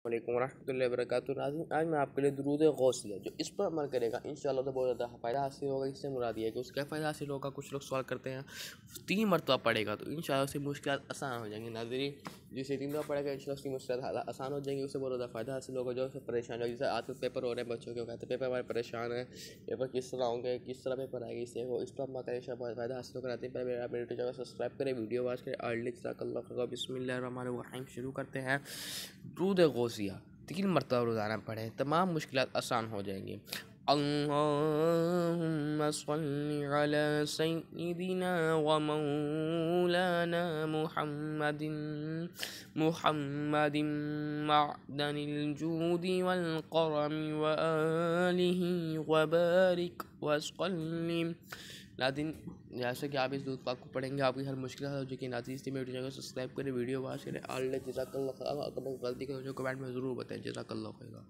वालेकुम रहमतुल्लाहि व बरकातुहू। नाज़रीन, आज मैं आपके लिए दुरूद गौसिया जो इस पर अमल करेगा इंशाअल्लाह तो बहुत ज़्यादा फ़ायदा हासिल होगा। इससे मुराद ये है कि उसका फ़ायदा हासिल होगा। कुछ लोग सवाल करते हैं 3 मरतबा पड़ेगा तो इंशाअल्लाह उससे मुश्किल आसान हो जाएंगी। नाज़रीन, जिसे 3 दफ़ा पड़ेगा इंशाअल्लाह उसकी मुश्किल आसान हो जाएंगी। उससे बहुत ज़्यादा फ़ायदा हासिल होगा। जो परेशान हो, जैसे आजकल पेपर हो रहे हैं बच्चों के, कहते हैं पेपर हमारे परेशान है, पेपर किस तरह होंगे, किस तरह पेपर आएगी, इससे वो इस पर मत बहुत फ़ायदा हासिल कराते हैं। पहले आप मेरे चैनल सब्सक्राइब करें, वीडियो वॉच करें। अर्ली जज़ाकल्लाह। बिस्मिल्लाहिर्रहमानिर्रहीम। शुरू करते हैं। दुरूद गौसिया 3 मरतबा रोज़ाना पढ़ें, तमाम मुश्किलात आसान हो जाएंगी। अल्लाहुम्मा सल्लि अला सय्यिदिना व मौलाना मुहम्मदिन मअदनिल जूदि वल करमि व आलिहि व बारिक व सल्लिम। नाज़रीन, जैसे कि आप इस दूध पाक को पढ़ेंगे आपकी हर मुश्किल हल हो जाएगी। नाज़रीन, इसलिए मेरे चैनल को सब्सक्राइब करें, वीडियो वॉच करें। अल्लाह जज़ाकल्लाह। अगर गलती करें जो कमेंट में ज़रूर बताएं। जज़ाकल्लाह खैर।